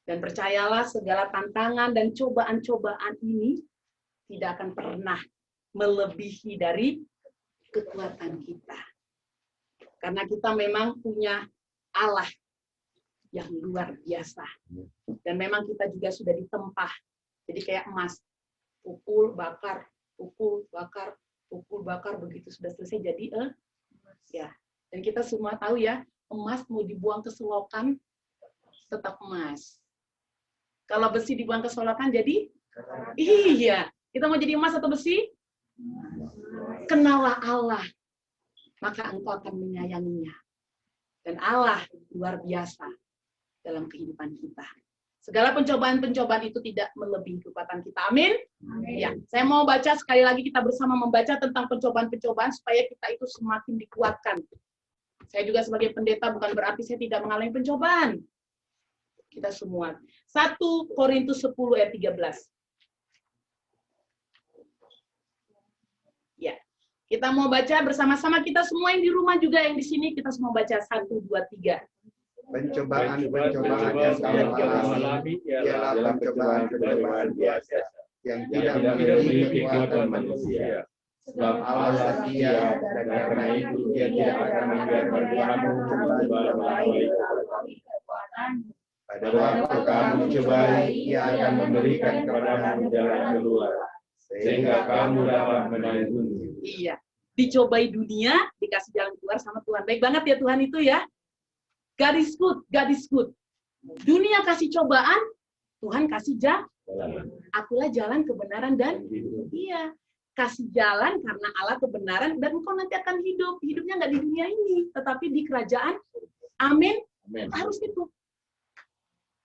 Dan percayalah segala tantangan dan cobaan-cobaan ini tidak akan pernah melebihi dari kekuatan kita. Karena kita memang punya Allah yang luar biasa. Dan memang kita juga sudah ditempa. Jadi kayak emas. Pukul, bakar, begitu sudah selesai jadi ya. Dan kita semua tahu ya, emas mau dibuang ke selokan tetap emas. Kalau besi dibuang ke selokan jadi iya. Kita mau jadi emas atau besi? Kenallah Allah, maka engkau akan menyayanginya. Dan Allah luar biasa dalam kehidupan kita. Segala pencobaan-pencobaan itu tidak melebihi kekuatan kita. Amin? Amin. Ya, saya mau baca sekali lagi, kita bersama membaca tentang pencobaan-pencobaan supaya kita itu semakin dikuatkan. Saya juga sebagai pendeta bukan berarti saya tidak mengalami pencobaan. Kita semua. 1 Korintus 10 ayat 13. Ya. Kita mau baca bersama-sama, kita semua yang di rumah juga, yang di sini, kita semua baca 1, 2, 3. Pencobaan yang kamu alami ialah pencobaan biasa yang tidak memiliki kekuatan manusia. Sebab Allah setia dan karena itu Dia tidak akan membiarkan kamu melalui kekuatan. Pada waktu kamu cobai, Ia akan memberikan kepadamu jalan keluar, sehingga kamu dapat menanggung. Iya, dicobai dunia, dikasih jalan keluar sama Tuhan. Baik banget ya Tuhan itu ya. God is good, God is good. Dunia kasih cobaan, Tuhan kasih jalan. Akulah jalan kebenaran dan iya. Kasih jalan karena Allah kebenaran dan engkau nanti akan hidup. Hidupnya nggak di dunia ini, tetapi di kerajaan. Amin. Harus itu.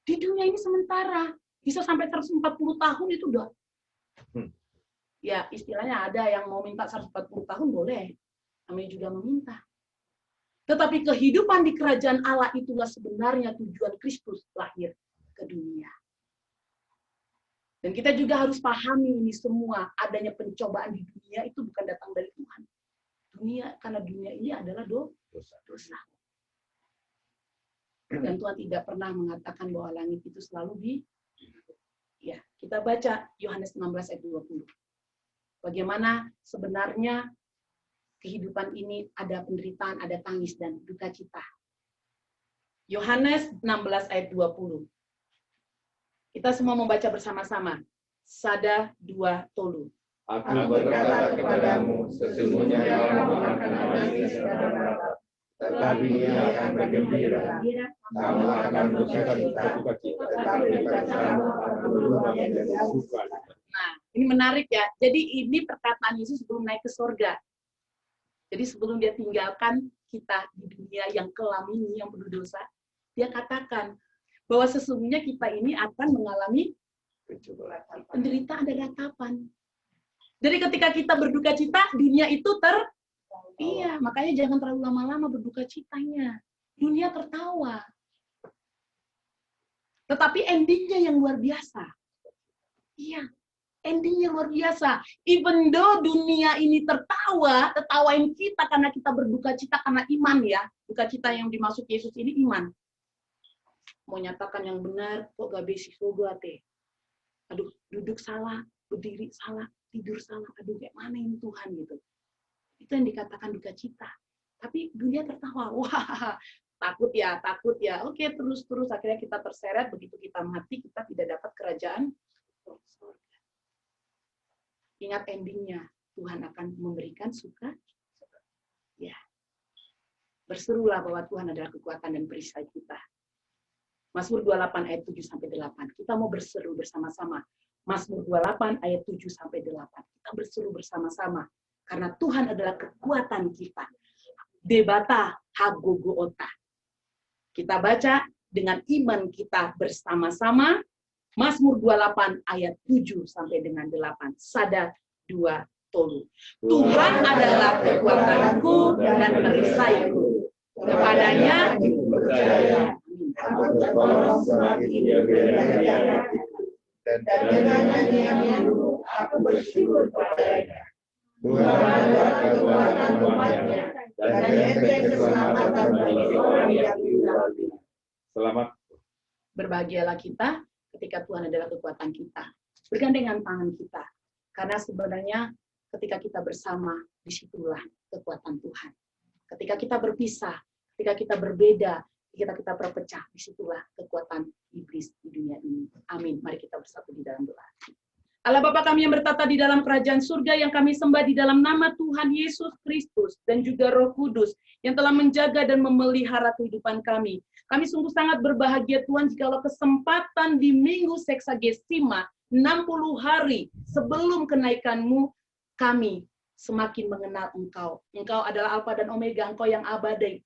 Di dunia ini sementara. Bisa sampai 140 tahun itu udah. Ya, istilahnya ada yang mau minta 140 tahun boleh. Kami juga meminta. Tetapi kehidupan di kerajaan Allah itulah sebenarnya tujuan Kristus lahir ke dunia. Dan kita juga harus pahami ini semua, adanya pencobaan di dunia itu bukan datang dari Tuhan. Karena dunia ini adalah dosa. Dan Tuhan tidak pernah mengatakan bahwa langit itu selalu ya, kita baca Yohanes 16 ayat 20. Bagaimana sebenarnya kehidupan ini ada penderitaan, ada tangis dan duka cita. Yohanes 16 ayat 20. Kita semua membaca bersama-sama. 1, 2, tolu. Aku berkata kepadamu, sesungguhnya kamu akan menangis pada mata, tetapi Ia akan bergembira. Kamu akan bersuka cita, tetapi kamu akan berubah menjadi suka. Nah, ini menarik ya. Jadi ini perkataan Yesus sebelum naik ke surga. Jadi sebelum dia tinggalkan kita di dunia yang kelam ini, yang penuh dosa, dia katakan bahwa sesungguhnya kita ini akan mengalami penderitaan dan ratapan. Jadi ketika kita berduka cita, dunia itu iya, makanya jangan terlalu lama-lama berduka citanya. Dunia tertawa. Tetapi endingnya yang luar biasa. Iya, endingnya luar biasa. Even though dunia ini tertawain kita karena kita berduka cita karena iman ya. Duka cita yang dimaksud Yesus ini iman. Mau nyatakan yang benar, kok gak besi soga teh. Aduh, duduk salah, berdiri salah, tidur salah. Aduh, kayak mana ini Tuhan gitu. Itu yang dikatakan duka cita. Tapi dunia tertawa. Wah, takut ya. Oke, terus. Akhirnya kita terseret. Begitu kita mati, kita tidak dapat kerajaan surga. Ingat endingnya. Tuhan akan memberikan suka. Ya. Berserulah bahwa Tuhan adalah kekuatan dan perisai kita. Mazmur 28 ayat 7-8. Kita mau berseru bersama-sama. Mazmur 28 ayat 7-8. Kita berseru bersama-sama. Karena Tuhan adalah kekuatan kita. Debata hagogoota. Kita baca dengan iman kita bersama-sama. Mazmur 28 ayat 7-8. 1, 2, tolu. Tuhan adalah kekuatanku dan perisaiku. Kepadanya aku percaya. Aku bertolong semakin Dia bela dan dengan nyanyianmu aku bersyukur kepadanya. Tuhan adalah kekuatan umatnya dan benteng keselamatan bagi orang yang diurapi. Selamat. Berbahagialah kita ketika Tuhan adalah kekuatan kita. Bergandengan tangan kita. Karena sebenarnya ketika kita bersama, disitulah kekuatan Tuhan. Ketika kita berpisah, ketika kita berbeda, kita berpecah, disitulah kekuatan iblis di dunia ini. Amin. Mari kita bersatu di dalam doa. Allah Bapa kami yang bertata di dalam kerajaan surga, yang kami sembah di dalam nama Tuhan Yesus Kristus dan juga Roh Kudus yang telah menjaga dan memelihara kehidupan kami. Kami sungguh sangat berbahagia Tuhan jikalau kesempatan di Minggu Seksagesima 60 hari sebelum kenaikan-Mu, kami semakin mengenal Engkau. Engkau adalah Alfa dan Omega, Engkau yang abadi,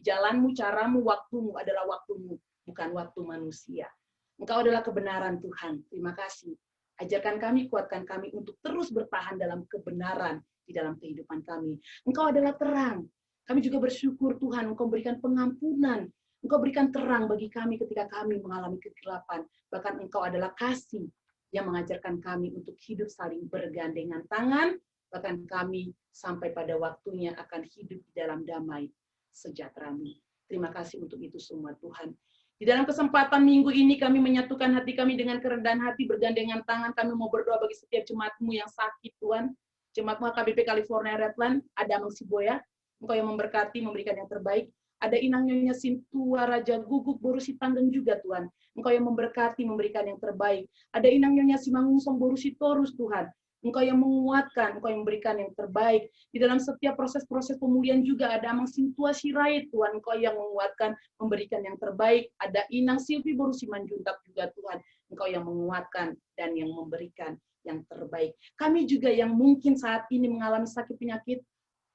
jalanmu, caramu, waktumu adalah waktumu, bukan waktu manusia. Engkau adalah kebenaran Tuhan. Terima kasih. Ajarkan kami, kuatkan kami untuk terus bertahan dalam kebenaran di dalam kehidupan kami. Engkau adalah terang. Kami juga bersyukur Tuhan, Engkau berikan pengampunan. Engkau berikan terang bagi kami ketika kami mengalami kegelapan. Bahkan Engkau adalah kasih yang mengajarkan kami untuk hidup saling bergandengan tangan bahkan kami sampai pada waktunya akan hidup di dalam damai sejahtera-Mu. Terima kasih untuk itu semua Tuhan. Di dalam kesempatan minggu ini kami menyatukan hati kami dengan kerendahan hati, bergandengan tangan. Kami mau berdoa bagi setiap jemaat-Mu yang sakit Tuhan. Jemaat-Mu HKBP California Redland, ada Amang Siboya, Engkau yang memberkati, memberikan yang terbaik. Ada Inang Nyonya Sintua Raja Guguk Borusi Tanggeng juga Tuhan. Engkau yang memberkati, memberikan yang terbaik. Ada Inang Nyonya Simangungsong Borusi Torus Tuhan. Engkau yang menguatkan, Engkau yang memberikan yang terbaik. Di dalam setiap proses-proses pemulihan juga ada Amang Sintua Sirait, Tuhan. Engkau yang menguatkan, memberikan yang terbaik. Ada Inang Silvi Borusi Manjuntak juga, Tuhan. Engkau yang menguatkan dan yang memberikan yang terbaik. Kami juga yang mungkin saat ini mengalami sakit penyakit,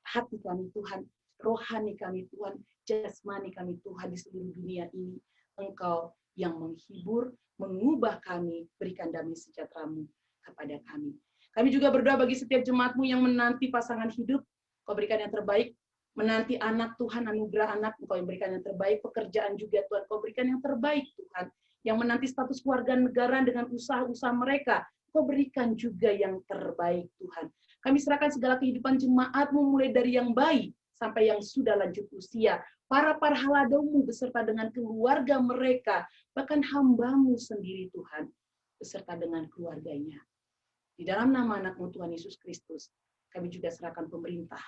hati kami Tuhan, rohani kami Tuhan, jasmani kami Tuhan di seluruh dunia ini. Engkau yang menghibur, mengubah kami, berikan damai sejahtera-Mu kepada kami. Kami juga berdoa bagi setiap jemaat-Mu yang menanti pasangan hidup, Kau berikan yang terbaik. Menanti anak Tuhan, anugerah anak, Engkau yang berikan yang terbaik. Pekerjaan juga Tuhan, Kau berikan yang terbaik Tuhan. Yang menanti status keluarga negara dengan usaha-usaha mereka, Kau berikan juga yang terbaik Tuhan. Kami serahkan segala kehidupan jemaat-Mu mulai dari yang bayi sampai yang sudah lanjut usia. Para parhaladamu beserta dengan keluarga mereka, bahkan hamba-Mu sendiri Tuhan, beserta dengan keluarganya. Di dalam nama anak-Mu Tuhan Yesus Kristus, kami juga serahkan pemerintah,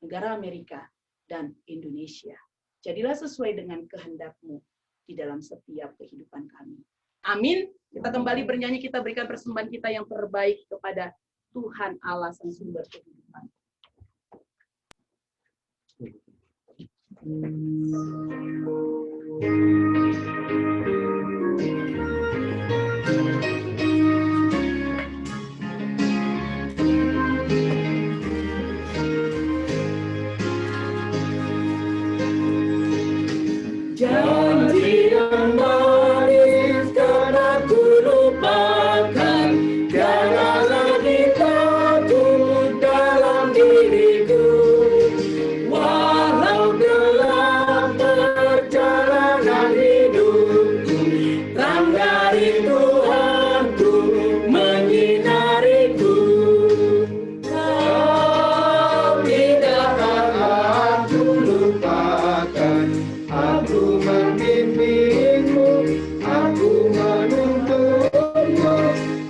negara Amerika, dan Indonesia. Jadilah sesuai dengan kehendak-Mu di dalam setiap kehidupan kami. Amin. Kita kembali bernyanyi, kita berikan persembahan kita yang terbaik kepada Tuhan Allah sang sumber kehidupan. Janji yang manis karena ku lupakan, tiada lagi takut dalam diriku. Walau dalam perjalanan hidupku, terang dari Tuhanku menyinariku. Kau tidak akan aku lupakan. Aku membimbingmu, aku menuntunmu,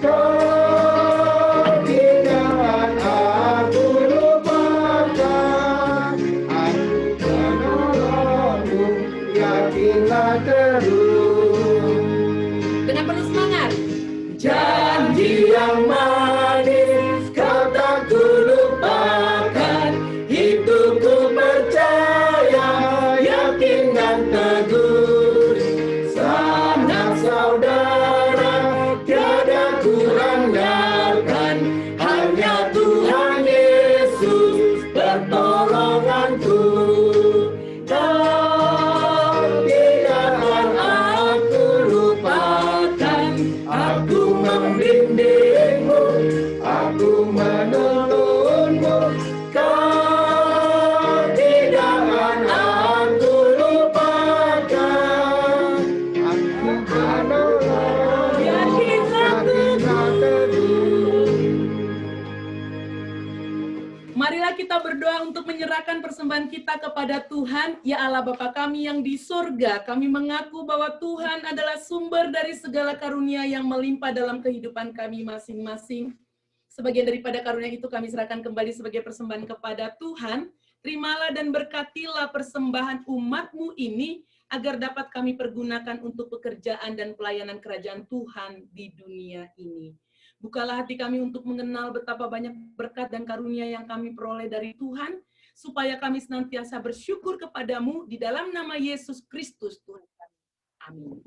kau tidak aku lupakan. Aku menolongmu, yakinlah terus. Dengan penuh semangat. Janji yang manis kau tak ku lupakan, itu ku percaya, yakin dan teguh. Sanak saudara tiada ku andalkan, hanya Tuhan Yesus pertolonganku. Kau tidak aku lupakan, aku membimbingmu, aku menuntunmu, kau tidak aku lupakan. Aku menolong, yakinlah teguh. Marilah kita berdoa untuk menyerahkan persembahan kita kepada Tuhan. Ya Allah Bapa kami yang di surga, kami mengaku bahwa Tuhan adalah sumber dari segala karunia yang melimpah dalam kehidupan kami masing-masing. Sebagian daripada karunia itu kami serahkan kembali sebagai persembahan kepada Tuhan. Terimalah dan berkatilah persembahan umat-Mu ini, agar dapat kami pergunakan untuk pekerjaan dan pelayanan kerajaan Tuhan di dunia ini. Bukalah hati kami untuk mengenal betapa banyak berkat dan karunia yang kami peroleh dari Tuhan, supaya kami senantiasa bersyukur kepadamu di dalam nama Yesus Kristus Tuhan kami.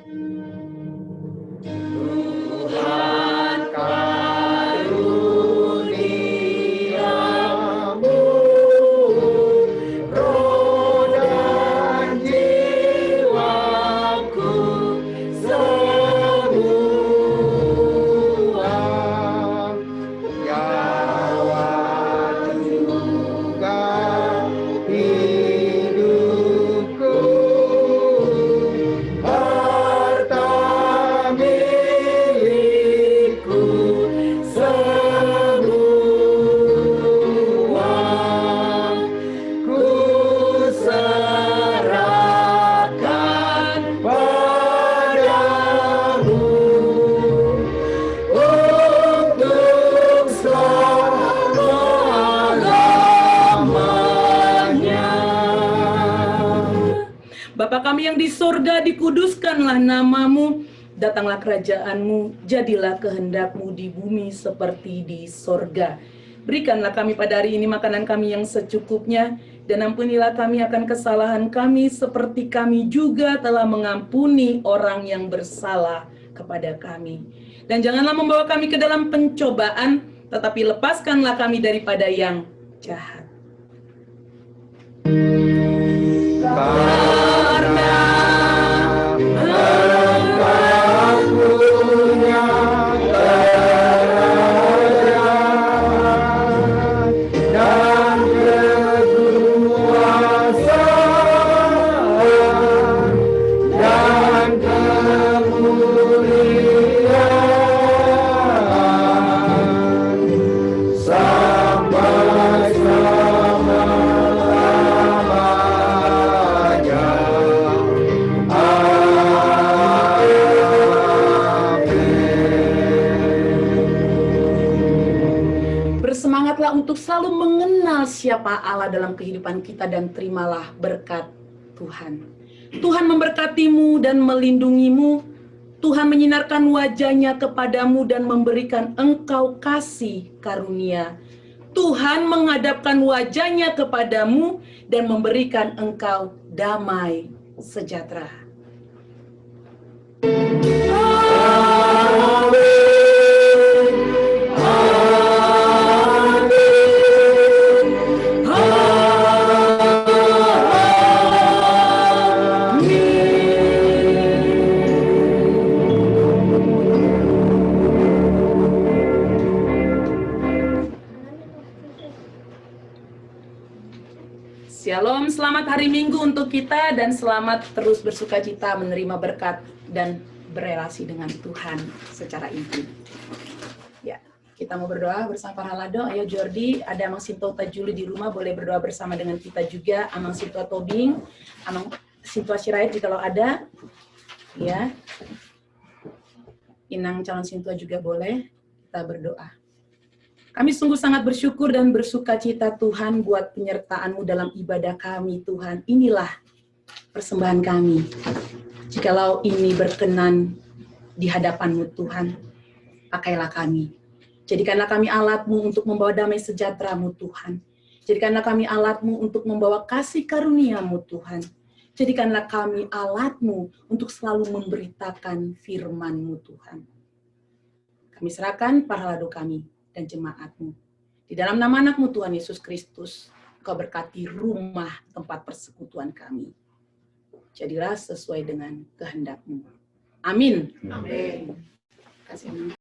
Amin. Tuhan karuniamu, roh dan jiwaku semua, nyawa juga hidupku, harta Bapa kami yang di sorga, dikuduskanlah namamu, datanglah kerajaanmu, jadilah kehendakmu di bumi seperti di sorga. Berikanlah kami pada hari ini makanan kami yang secukupnya, dan ampunilah kami akan kesalahan kami seperti kami juga telah mengampuni orang yang bersalah kepada kami. Dan janganlah membawa kami ke dalam pencobaan, tetapi lepaskanlah kami daripada yang jahat. Bersemangatlah untuk selalu mengenal siapa Allah dalam kehidupan kita dan terimalah berkat Tuhan. Tuhan memberkatimu dan melindungimu. Tuhan menyinarkan wajahnya kepadamu dan memberikan engkau kasih karunia. Tuhan menghadapkan wajahnya kepadamu dan memberikan engkau damai sejahtera. Shalom, selamat hari Minggu untuk kita dan selamat terus bersukacita menerima berkat dan berelasi dengan Tuhan secara intim. Ya, kita mau berdoa bersama para lado. Ayo Jordi, ada Amang Sinto Tajuli di rumah, boleh berdoa bersama dengan kita juga. Amang Sinto Tobing, Amang Sinto Sirait jika ada. Ya. Inang calon Sinto juga boleh. Kita berdoa. Kami sungguh sangat bersyukur dan bersukacita Tuhan buat penyertaan-Mu dalam ibadah kami Tuhan. Inilah persembahan kami. Jikalau ini berkenan di hadapan-Mu Tuhan, pakailah kami. Jadikanlah kami alat-Mu untuk membawa damai sejahtera-Mu Tuhan. Jadikanlah kami alat-Mu untuk membawa kasih karunia-Mu Tuhan. Jadikanlah kami alat-Mu untuk selalu memberitakan firman-Mu Tuhan. Kami serahkan pahala kami dan jemaat-Mu. Di dalam nama anak-Mu Tuhan Yesus Kristus, Kau berkati rumah tempat persekutuan kami. Jadilah sesuai dengan kehendak-Mu. Amin. Amin. Kasih.